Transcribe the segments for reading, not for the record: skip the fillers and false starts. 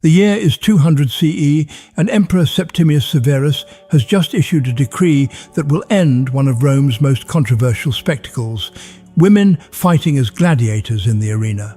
The year is 200 CE, and Emperor Septimius Severus has just issued a decree that will end one of Rome's most controversial spectacles: women fighting as gladiators in the arena.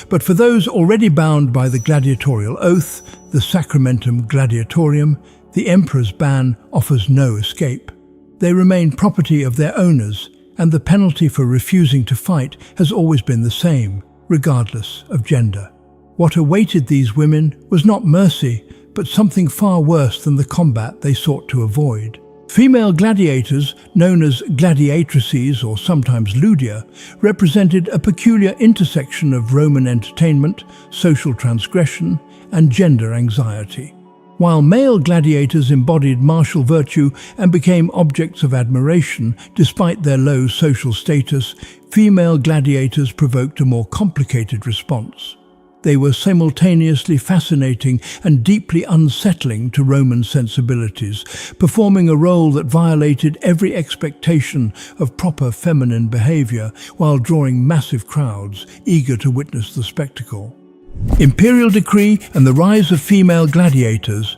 But for those already bound by the gladiatorial oath, the Sacramentum Gladiatorium, the emperor's ban offers no escape. They remain property of their owners, and the penalty for refusing to fight has always been the same, regardless of gender. What awaited these women was not mercy, but something far worse than the combat they sought to avoid. Female gladiators, known as gladiatrices or sometimes ludia, represented a peculiar intersection of Roman entertainment, social transgression, and gender anxiety. While male gladiators embodied martial virtue and became objects of admiration despite their low social status, female gladiators provoked a more complicated response. They were simultaneously fascinating and deeply unsettling to Roman sensibilities, performing a role that violated every expectation of proper feminine behavior while drawing massive crowds eager to witness the spectacle. Imperial decree and the rise of female gladiators.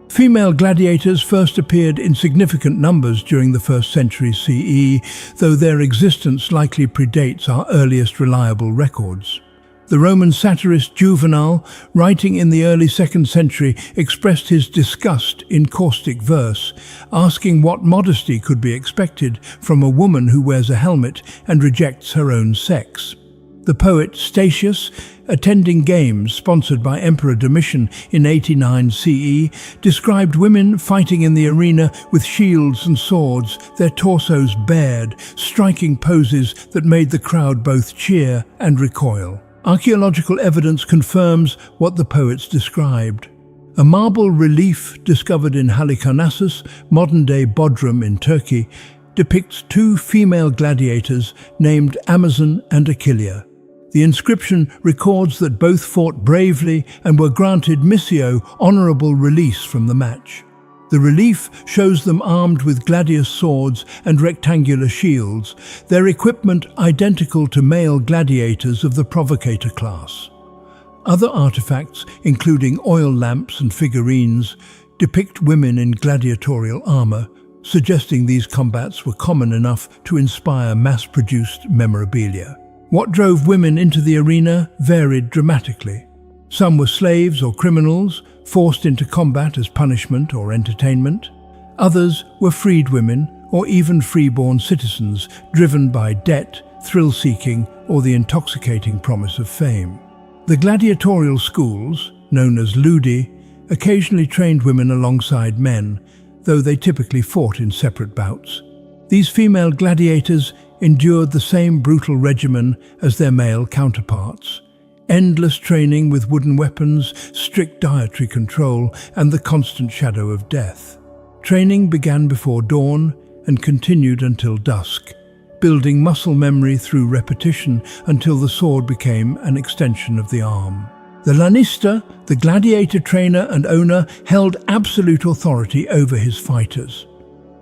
Female gladiators first appeared in significant numbers during the 1st century CE, though their existence likely predates our earliest reliable records. The Roman satirist Juvenal, writing in the early 2nd century, expressed his disgust in caustic verse, asking what modesty could be expected from a woman who wears a helmet and rejects her own sex. The poet Statius, attending games sponsored by Emperor Domitian in 89 CE, described women fighting in the arena with shields and swords, their torsos bared, striking poses that made the crowd both cheer and recoil. Archaeological evidence confirms what the poets described. A marble relief discovered in Halikarnassus, modern-day Bodrum in Turkey, depicts two female gladiators named Amazon and Achillea. The inscription records that both fought bravely and were granted missio, honorable release from the match. The relief shows them armed with gladius swords and rectangular shields, their equipment identical to male gladiators of the provocator class. Other artifacts, including oil lamps and figurines, depict women in gladiatorial armor, suggesting these combats were common enough to inspire mass-produced memorabilia. What drove women into the arena varied dramatically. Some were slaves or criminals, forced into combat as punishment or entertainment. Others were freed women or even freeborn citizens, driven by debt, thrill-seeking, or the intoxicating promise of fame. The gladiatorial schools, known as ludi, occasionally trained women alongside men, though they typically fought in separate bouts. These female gladiators endured the same brutal regimen as their male counterparts. Endless training with wooden weapons, strict dietary control, and the constant shadow of death. Training began before dawn and continued until dusk, building muscle memory through repetition until the sword became an extension of the arm. The lanista, the gladiator trainer and owner, held absolute authority over his fighters.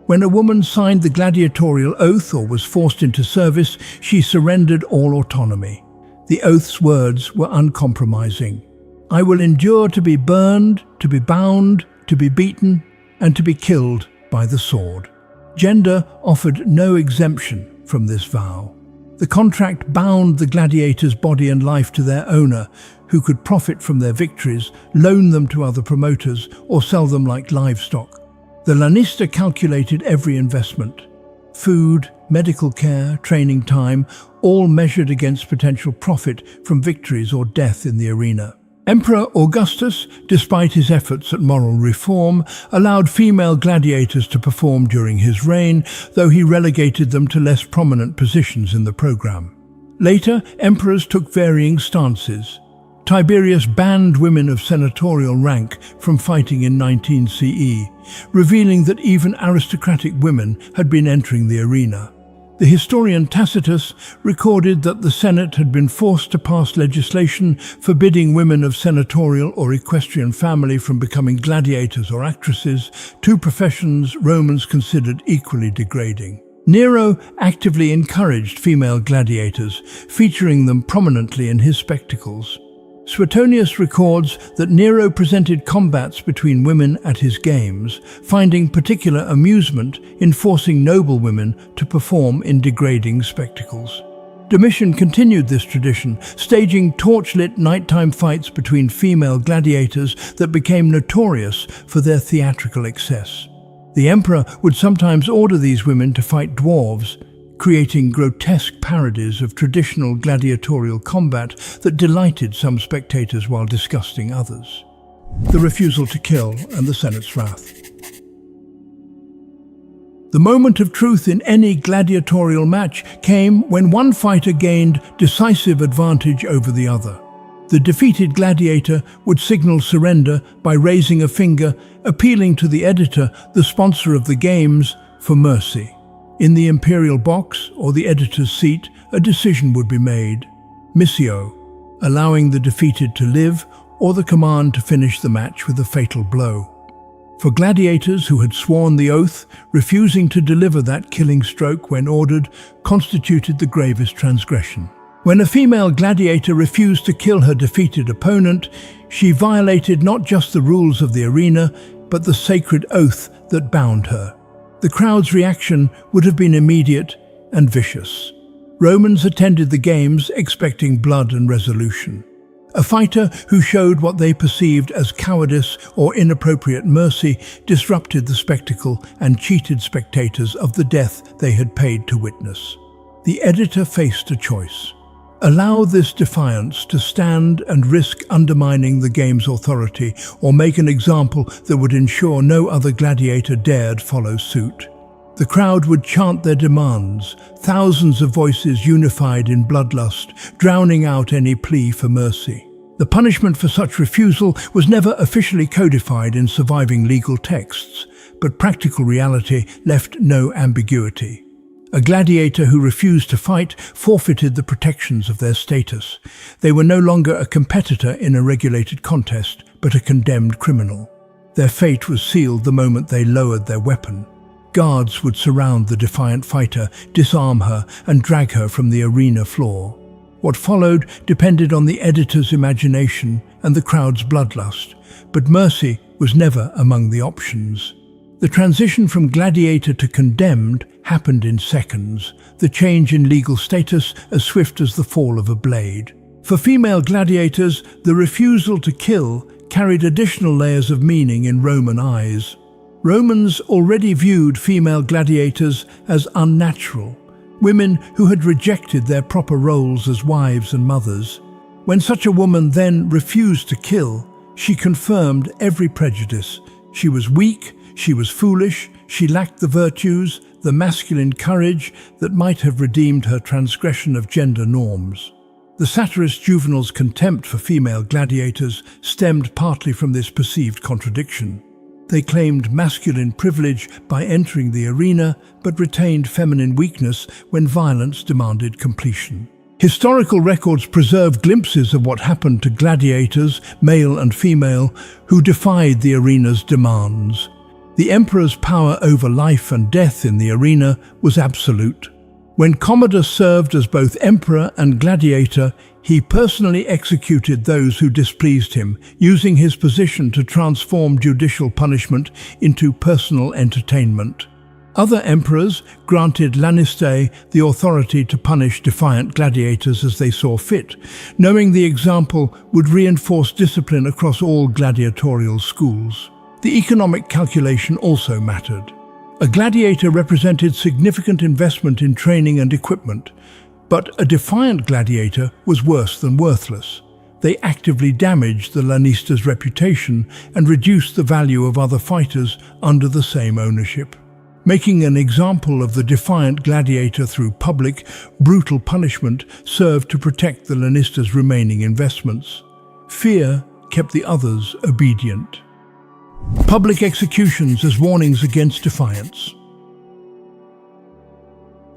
When a woman signed the gladiatorial oath or was forced into service, she surrendered all autonomy. The oath's words were uncompromising. I will endure to be burned, to be bound, to be beaten, and to be killed by the sword. Gender offered no exemption from this vow. The contract bound the gladiator's body and life to their owner, who could profit from their victories, loan them to other promoters, or sell them like livestock. The lanista calculated every investment. Food, medical care, training time, all measured against potential profit from victories or death in the arena. Emperor Augustus, despite his efforts at moral reform, allowed female gladiators to perform during his reign, though he relegated them to less prominent positions in the program. Later, emperors took varying stances. Tiberius banned women of senatorial rank from fighting in 19 CE, revealing that even aristocratic women had been entering the arena. The historian Tacitus recorded that the Senate had been forced to pass legislation forbidding women of senatorial or equestrian family from becoming gladiators or actresses, two professions Romans considered equally degrading. Nero actively encouraged female gladiators, featuring them prominently in his spectacles. Suetonius records that Nero presented combats between women at his games, finding particular amusement in forcing noble women to perform in degrading spectacles. Domitian continued this tradition, staging torchlit nighttime fights between female gladiators that became notorious for their theatrical excess. The emperor would sometimes order these women to fight dwarves, creating grotesque parodies of traditional gladiatorial combat that delighted some spectators while disgusting others. The refusal to kill and the Senate's wrath. The moment of truth in any gladiatorial match came when one fighter gained decisive advantage over the other. The defeated gladiator would signal surrender by raising a finger, appealing to the editor, the sponsor of the games, for mercy. In the Imperial box or the editor's seat, a decision would be made. Missio, allowing the defeated to live, or the command to finish the match with a fatal blow. For gladiators who had sworn the oath, refusing to deliver that killing stroke when ordered constituted the gravest transgression. When a female gladiator refused to kill her defeated opponent, she violated not just the rules of the arena, but the sacred oath that bound her. The crowd's reaction would have been immediate and vicious. Romans attended the games expecting blood and resolution. A fighter who showed what they perceived as cowardice or inappropriate mercy disrupted the spectacle and cheated spectators of the death they had paid to witness. The editor faced a choice. Allow this defiance to stand and risk undermining the game's authority, or make an example that would ensure no other gladiator dared follow suit. The crowd would chant their demands, thousands of voices unified in bloodlust, drowning out any plea for mercy. The punishment for such refusal was never officially codified in surviving legal texts, but practical reality left no ambiguity. A gladiator who refused to fight forfeited the protections of their status. They were no longer a competitor in a regulated contest, but a condemned criminal. Their fate was sealed the moment they lowered their weapon. Guards would surround the defiant fighter, disarm her, and drag her from the arena floor. What followed depended on the editor's imagination and the crowd's bloodlust, but mercy was never among the options. The transition from gladiator to condemned happened in seconds, the change in legal status as swift as the fall of a blade. For female gladiators, the refusal to kill carried additional layers of meaning in Roman eyes. Romans already viewed female gladiators as unnatural, women who had rejected their proper roles as wives and mothers. When such a woman then refused to kill, she confirmed every prejudice. She was weak, she was foolish, she lacked the virtues, the masculine courage that might have redeemed her transgression of gender norms. The satirist Juvenal's contempt for female gladiators stemmed partly from this perceived contradiction. They claimed masculine privilege by entering the arena, but retained feminine weakness when violence demanded completion. Historical records preserve glimpses of what happened to gladiators, male and female, who defied the arena's demands. The emperor's power over life and death in the arena was absolute. When Commodus served as both emperor and gladiator, he personally executed those who displeased him, using his position to transform judicial punishment into personal entertainment. Other emperors granted Lanistae the authority to punish defiant gladiators as they saw fit, knowing the example would reinforce discipline across all gladiatorial schools. The economic calculation also mattered. A gladiator represented significant investment in training and equipment, but a defiant gladiator was worse than worthless. They actively damaged the Lanista's reputation and reduced the value of other fighters under the same ownership. Making an example of the defiant gladiator through public, brutal punishment served to protect the Lanista's remaining investments. Fear kept the others obedient. Public executions as warnings against defiance.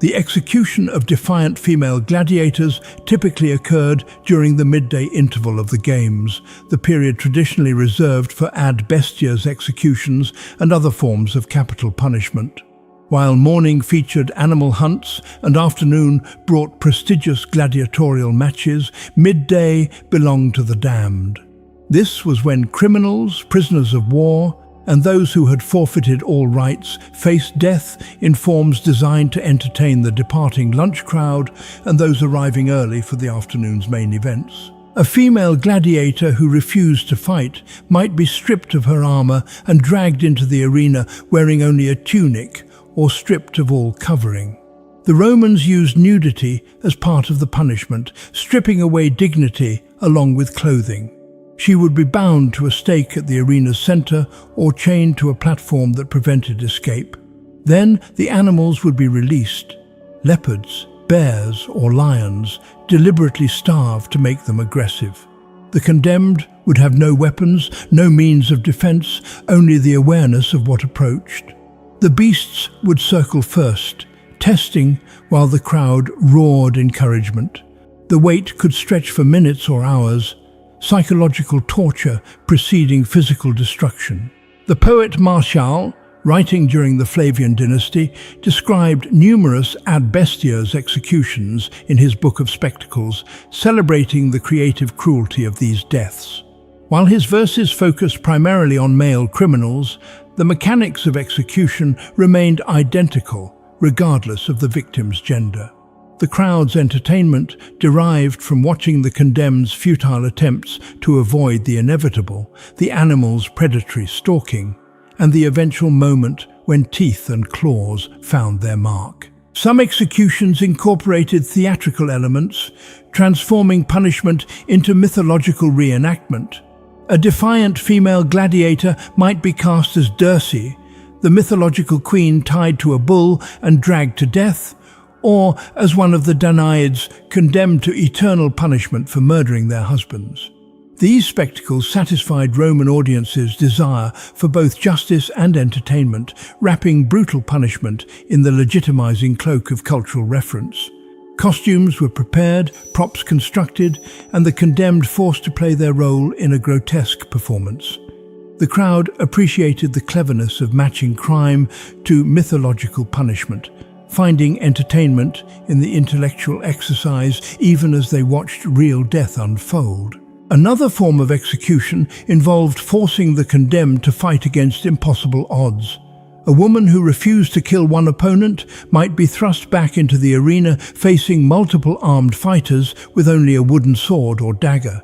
The execution of defiant female gladiators typically occurred during the midday interval of the games, the period traditionally reserved for ad bestias executions and other forms of capital punishment. While morning featured animal hunts and afternoon brought prestigious gladiatorial matches, midday belonged to the damned. This was when criminals, prisoners of war, and those who had forfeited all rights faced death in forms designed to entertain the departing lunch crowd and those arriving early for the afternoon's main events. A female gladiator who refused to fight might be stripped of her armor and dragged into the arena wearing only a tunic or stripped of all covering. The Romans used nudity as part of the punishment, stripping away dignity along with clothing. She would be bound to a stake at the arena's center or chained to a platform that prevented escape. Then the animals would be released. Leopards, bears, or lions, deliberately starved to make them aggressive. The condemned would have no weapons, no means of defense, only the awareness of what approached. The beasts would circle first, testing while the crowd roared encouragement. The wait could stretch for minutes or hours, psychological torture preceding physical destruction. The poet Martial, writing during the Flavian dynasty, described numerous ad bestias executions in his Book of Spectacles, celebrating the creative cruelty of these deaths. While his verses focused primarily on male criminals, the mechanics of execution remained identical, regardless of the victim's gender. The crowd's entertainment derived from watching the condemned's futile attempts to avoid the inevitable, the animal's predatory stalking, and the eventual moment when teeth and claws found their mark. Some executions incorporated theatrical elements, transforming punishment into mythological reenactment. A defiant female gladiator might be cast as Dirce, the mythological queen tied to a bull and dragged to death, or as one of the Danaids condemned to eternal punishment for murdering their husbands. These spectacles satisfied Roman audiences' desire for both justice and entertainment, wrapping brutal punishment in the legitimizing cloak of cultural reference. Costumes were prepared, props constructed, and the condemned forced to play their role in a grotesque performance. The crowd appreciated the cleverness of matching crime to mythological punishment, finding entertainment in the intellectual exercise even as they watched real death unfold. Another form of execution involved forcing the condemned to fight against impossible odds. A woman who refused to kill one opponent might be thrust back into the arena facing multiple armed fighters with only a wooden sword or dagger.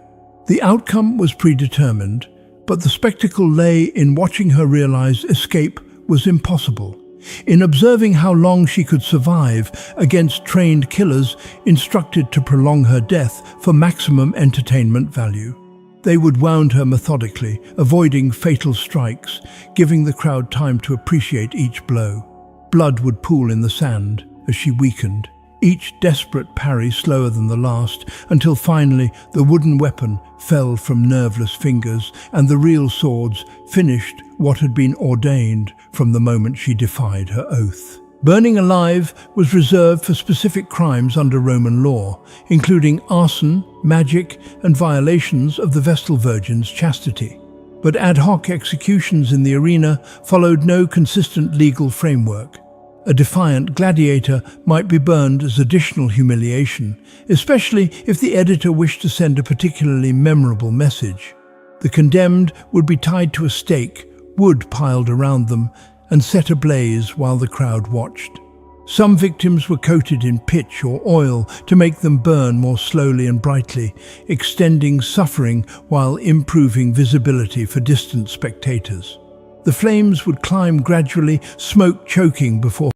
The outcome was predetermined, but the spectacle lay in watching her realize escape was impossible, in observing how long she could survive against trained killers instructed to prolong her death for maximum entertainment value. They would wound her methodically, avoiding fatal strikes, giving the crowd time to appreciate each blow. Blood would pool in the sand as she weakened, each desperate parry slower than the last, until finally the wooden weapon fell from nerveless fingers and the real swords finished what had been ordained from the moment she defied her oath. Burning alive was reserved for specific crimes under Roman law, including arson, magic, and violations of the Vestal Virgin's chastity. But ad hoc executions in the arena followed no consistent legal framework. A defiant gladiator might be burned as additional humiliation, especially if the editor wished to send a particularly memorable message. The condemned would be tied to a stake, wood piled around them, and set ablaze while the crowd watched. Some victims were coated in pitch or oil to make them burn more slowly and brightly, extending suffering while improving visibility for distant spectators. The flames would climb gradually, smoke choking before